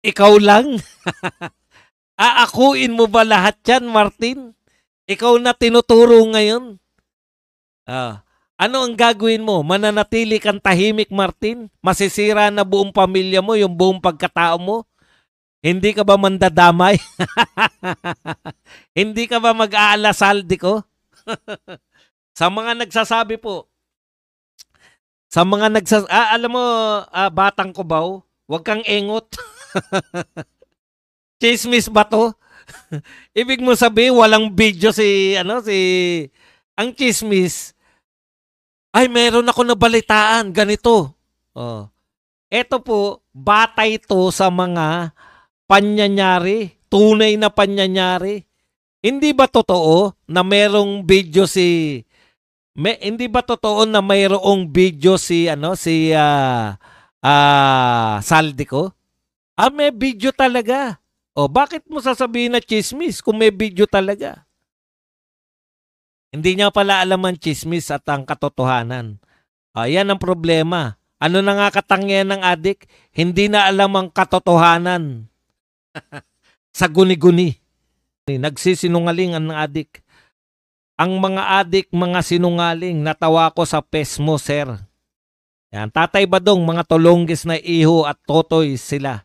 Ikaw lang? Aakuin mo ba lahat yan, Martin? Ikaw na tinuturo ngayon. Ah, ano ang gagawin mo? Mananatili kang tahimik, Martin? Masisira na buong pamilya mo, yung buong pagkatao mo? Hindi ka ba mandadamay? Hindi ka ba mag-aalasal, di ko? Sa mga nagsasabi po, alam mo, batang kubaw, huwag kang engot. Chismis ba to? Ibig mo sabihin, walang video ang chismis, ay meron ako nabalitaan, ganito. Oh. Ito po, batay to sa mga panyanyari, tunay na panyanyari. Hindi ba totoo na merong video hindi ba totoo na mayroong video Saldico? May video talaga. O bakit mo sasabihin na chismis kung may video talaga? Hindi niya pala alam ang chismis at ang katotohanan. Yan ang problema. Ano na nga katangian ng adik? Hindi na alam ang katotohanan. Sa guni-guni. Nagsisinungaling ang adik. Ang mga adik, mga sinungaling, natawa ko sa pes mo, sir. Yan, Tatay Badong, mga tolonggis na iho at totoy sila.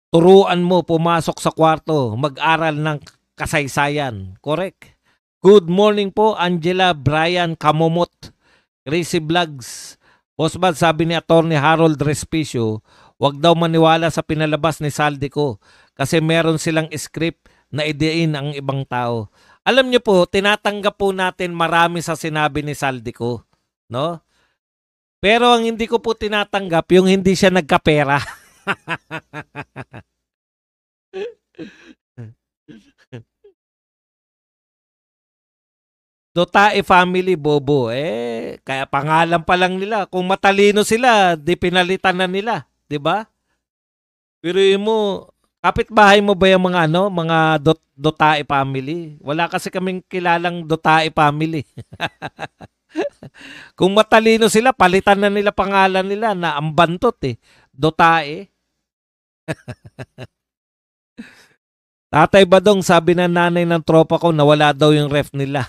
Turuan mo pumasok sa kwarto, mag-aral ng kasaysayan. Correct. Good morning po, Angela Brian Kamomot, Rizzy Vlogs. Boss Bad, sabi ni Atty. Harold Respicio, wag daw maniwala sa pinalabas ni Saldico kasi meron silang script na idein ang ibang tao. Alam niyo po, tinatanggap po natin marami sa sinabi ni Saldico, no? Pero ang hindi ko po tinatanggap, yung hindi siya nagkapera. Dotae family, bobo. Kaya pangalan pa lang nila. Kung matalino sila, di pinalitan na nila. Di ba? Pero mo, kapitbahay mo ba yung mga Dotae family? Wala kasi kaming kilalang Dotae family. Kung matalino sila, palitan na nila pangalan nila na ang bantot Dotae. Tatay Badong, sabi na nanay ng tropa ko na wala daw yung ref nila.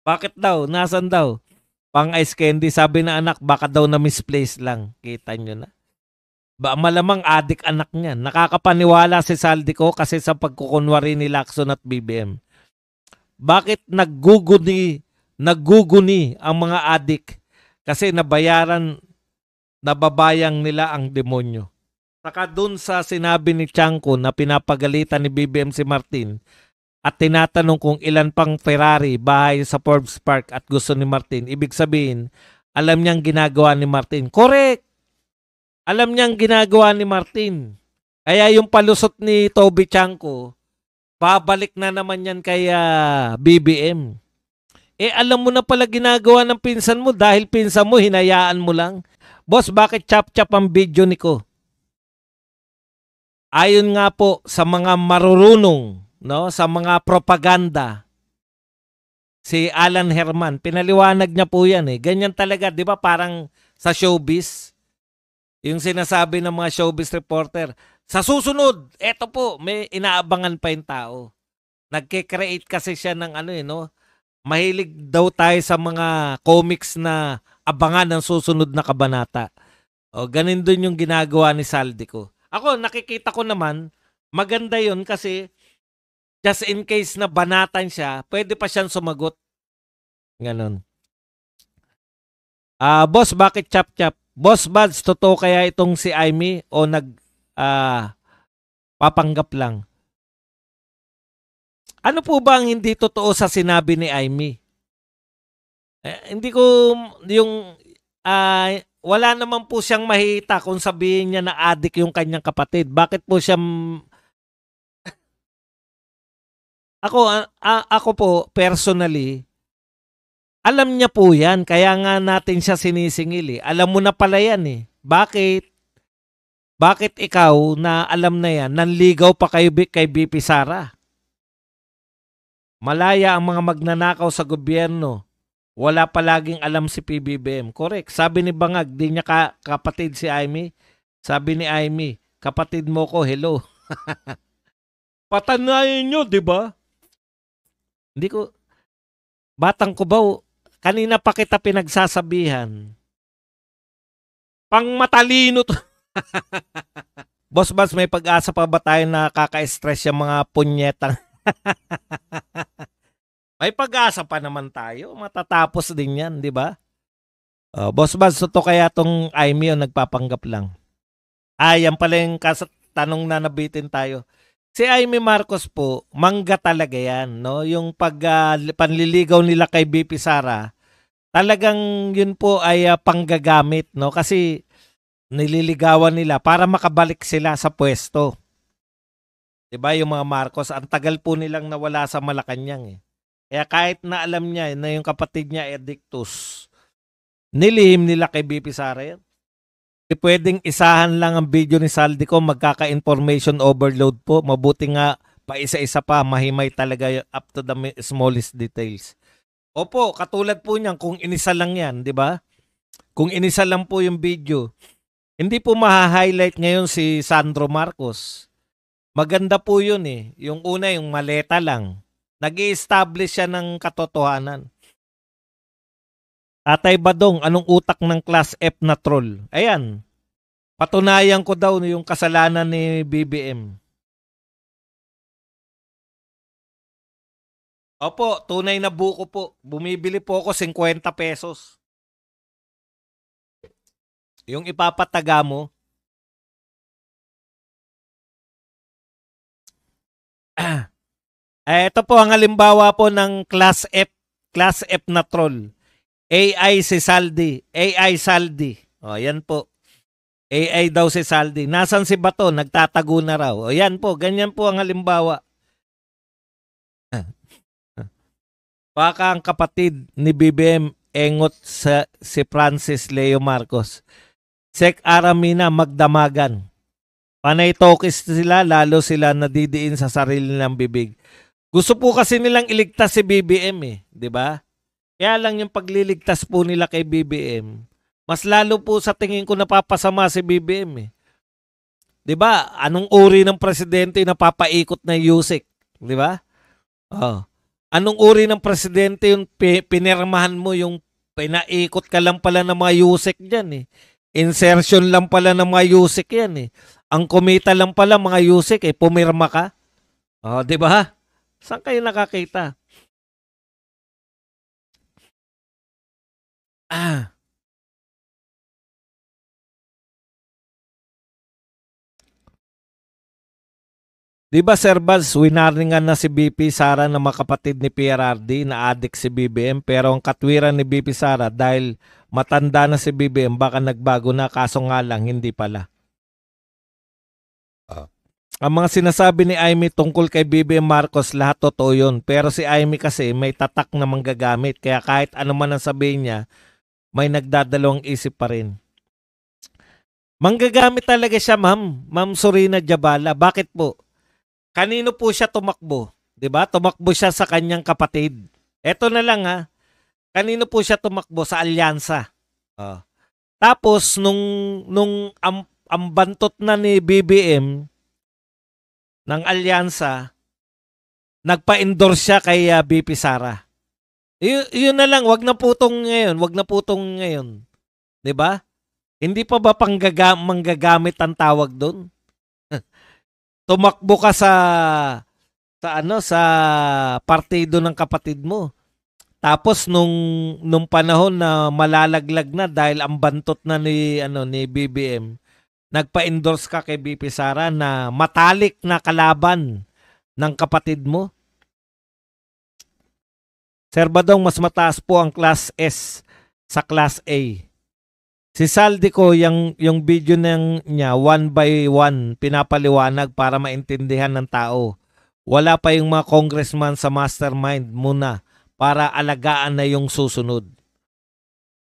Bakit daw? Nasaan daw? Pang ice candy, sabi na anak, baka daw na misplace lang. Kita nyo na. Malamang adik anak niya. Nakakapaniwala si Saldico kasi sa pagkukunwari ni Lacson at BBM. Bakit nagguguni ang mga adik? Kasi nababayang nila ang demonyo. Saka dun sa sinabi ni Chanko na pinapagalitan ni BBM si Martin at tinatanong kung ilan pang Ferrari, bahay sa Forbes Park at gusto ni Martin, ibig sabihin, alam niyang ginagawa ni Martin. Correct! Alam niyang ginagawa ni Martin. Kaya yung palusot ni Toby Chanko, babalik na naman yan kay BBM. Alam mo na pala ginagawa ng pinsan mo dahil pinsan mo, hinayaan mo lang. Boss, bakit chap-chap ang video ni ko? Ayon nga po sa mga marurunong, no, sa mga propaganda, si Alan Herman, pinaliwanag niya po yan Ganyan talaga, di ba parang sa showbiz? Yung sinasabi ng mga showbiz reporter, sa susunod, eto po, may inaabangan pa yung tao. Nagke-create kasi siya ng mahilig daw tayo sa mga comics na abangan ng susunod na kabanata. Ganin dun yung ginagawa ni Saldico. Ako, nakikita ko naman, maganda yun kasi just in case na banatan siya, pwede pa siyang sumagot. Ganon. Boss, bakit chap-chap? Boss Buds, totoo kaya itong si Amy o papanggap lang? Ano po ba ang hindi totoo sa sinabi ni Amy? Hindi ko wala naman po siyang mahita kung sabihin niya na adik yung kanyang kapatid. Bakit po siya ako po personally, alam niya po yan, kaya nga natin siya sinisingil Alam mo na pala yan Bakit? Bakit ikaw na alam na yan, nanligaw pa kay BP Sara? Malaya ang mga magnanakaw sa gobyerno. Wala palaging alam si PBBM. Correct. Sabi ni Bangag, di niya kapatid si Amy. Sabi ni Amy, kapatid mo ko, hello. Patanayin nyo, di ba? Hindi ko, batang ko ba, kanina pa kita pinagsasabihan. Pang matalino to. Boss Bas, may pag-asa pa ba tayo na kaka-stress yung mga punyetang? May pag-asa pa naman tayo. Matatapos din yan, di ba? Boss Bas, so to kaya tong Amy o nagpapanggap lang? Yan pala yung tanong na nabitin tayo. Si Amy Marcos po, mangga talaga yan, no? Yung panliligaw nila kay BP Sara, talagang yun po ay panggagamit, no? Kasi nililigawan nila para makabalik sila sa pwesto. 'Di ba yung mga Marcos, ang tagal po nilang nawala sa Malacanang eh. Kaya kahit na alam niya na yung kapatid niya Edictus, nilihim nila kay BP Sara yan. Pwedeng isahan lang ang video ni Saldico, magkaka-information overload po. Mabuti nga pa isa-isa pa, mahimay talaga up to the smallest details. Opo, katulad po niyan kung inisa lang yan, di ba? Kung inisa lang po yung video, hindi po maha-highlight ngayon si Sandro Marcos. Maganda po yun eh. Yung una, yung maleta lang. Nag-i-establish siya ng katotohanan. Tatay Badong, anong utak ng Class F na troll? Ayan, patunayan ko daw yung kasalanan ni BBM. Opo, tunay na buko po. Bumibili po ako 50 pesos. Yung ipapataga mo. Ito po ang halimbawa po ng Class F na troll. AI si Saldi. AI Saldi. Yan po. AI daw si Saldi. Nasaan si Bato? Nagtatago na raw. Yan po. Ganyan po ang halimbawa. Baka ang kapatid ni BBM engot si Francis Leo Marcos. Sek Aramina magdamagan. Panay tokis sila, lalo sila nadidiin sa sarili ng bibig. Gusto po kasi nilang iligtas si BBM eh. Di ba? Kaya lang yung pagliligtas po nila kay BBM, mas lalo po sa tingin ko napapasama si BBM eh. 'Di ba? Anong uri ng presidente na papaikot na Yusek, 'di ba? Anong uri ng presidente yung pinirmahan mo, yung pinaikot ka lang pala ng mga Yusek diyan eh. Insertion lang pala ng mga Yusek yan eh. Ang kumita lang pala mga Yusek eh, pumirma ka. 'Di ba? Saan kayo nakakita? Di ba Sir Bals, winaringan na si BP Sara na makapatid ni PRRD na adik si BBM, pero ang katwiran ni BP Sara dahil matanda na si BBM baka nagbago na, kaso nga lang hindi pala. Ang mga sinasabi ni Amy tungkol kay BBM Marcos, lahat totoo yun. Pero si Amy kasi may tatak na manggagamit, kaya kahit ano man ang sabihin niya, may nagdadalawang isip pa rin. Manggagamit talaga siya, ma'am. Ma'am Sorina Jabala. Bakit po? Kanino po siya tumakbo? 'Di ba? Tumakbo siya sa kanyang kapatid. Eto na lang ha. Kanino po siya tumakbo? Sa alyansa. Tapos nung ang bantot na ni BBM ng alyansa, nagpa-endorse siya kay BP Sara. Yun na lang, wag na putong ngayon. 'Di ba? Hindi pa ba manggagamit ang tawag doon? Tumakbo ka sa partido ng kapatid mo. Tapos nung panahon na malalaglag na dahil ang bantot na ni BBM, nagpa-endorse ka kay BP Sara na matalik na kalaban ng kapatid mo. Sir Badong, mas mataas po ang Class S sa Class A. Si Saldico, yung video niya, one by one, pinapaliwanag para maintindihan ng tao. Wala pa yung mga congressman sa mastermind muna para alagaan na yung susunod.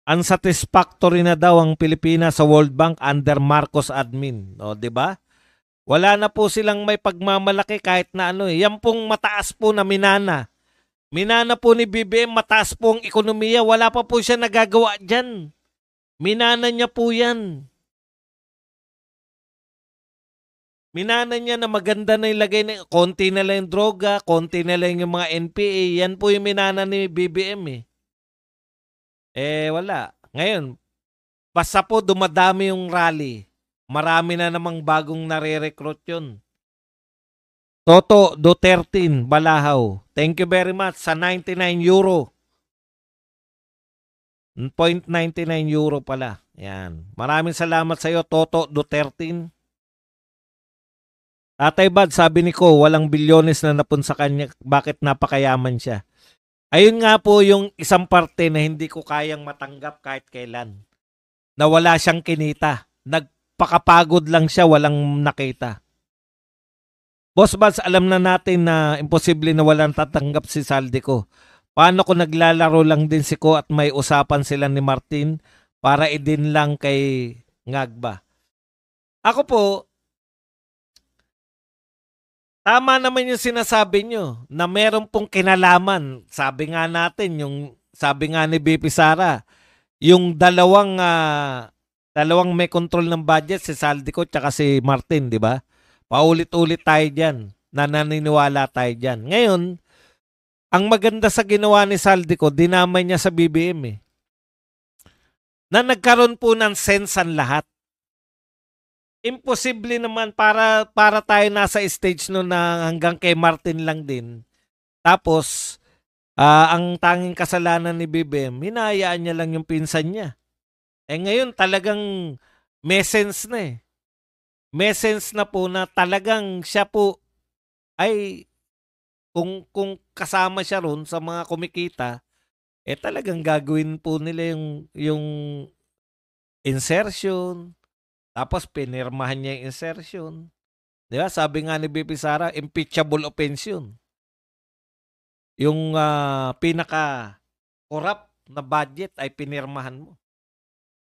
Unsatisfactory na daw ang Pilipinas sa World Bank under Marcos admin. Di ba? Wala na po silang may pagmamalaki kahit na Yan pong mataas po na minana Minana po ni BBM, mataas po ang ekonomiya. Wala pa po siya nagagawa dyan. Minana niya po yan. Minana niya na maganda na ilagay na, konti na lang yung droga, konti na lang yung mga NPA. Yan po yung minana ni BBM eh. Wala. Ngayon, basta po dumadami yung rally. Marami na namang bagong nare-recruit yun. Toto Duterte, Balahaw. Thank you very much sa 99 euro. 0.99 euro pala. Yan. Maraming salamat sa iyo, Toto Duterte. Tatay Bad, sabi ni Ko, walang bilyones na napun sa kanya. Bakit napakayaman siya? Ayun nga po yung isang parte na hindi ko kayang matanggap kahit kailan. Na wala siyang kinita. Nagpakapagod lang siya, walang nakita. Boss Bats, alam na natin na imposible na walang tatanggap si Saldico. Paano kung naglalaro lang din si Ko at may usapan sila ni Martin para idin lang kay Ngagba? Ako po, tama naman yung sinasabi nyo na meron pong kinalaman. Sabi nga natin, sabi nga ni BP Sara, yung dalawang may control ng budget, si Saldico at si Martin, di ba? Paulit-ulit tayo dyan. Naniniwala tayo dyan. Ngayon, ang maganda sa ginawa ni Saldico, dinamay niya sa BBM eh. Na nagkaroon po ng sense ang lahat. Imposible naman para tayo nasa stage no na hanggang kay Martin lang din. Tapos, ang tanging kasalanan ni BBM, hinahayaan niya lang yung pinsan niya. Ngayon talagang may sense na eh. May sense na po na talagang siya po ay kung kasama siya ron sa mga kumikita, talagang gagawin po nila yung insertion. Tapos pinirmahan niya yung insertion. Di ba? Sabi nga ni BP Sara, impeachable offense yun. Yung pinaka-corrupt na budget ay pinirmahan mo.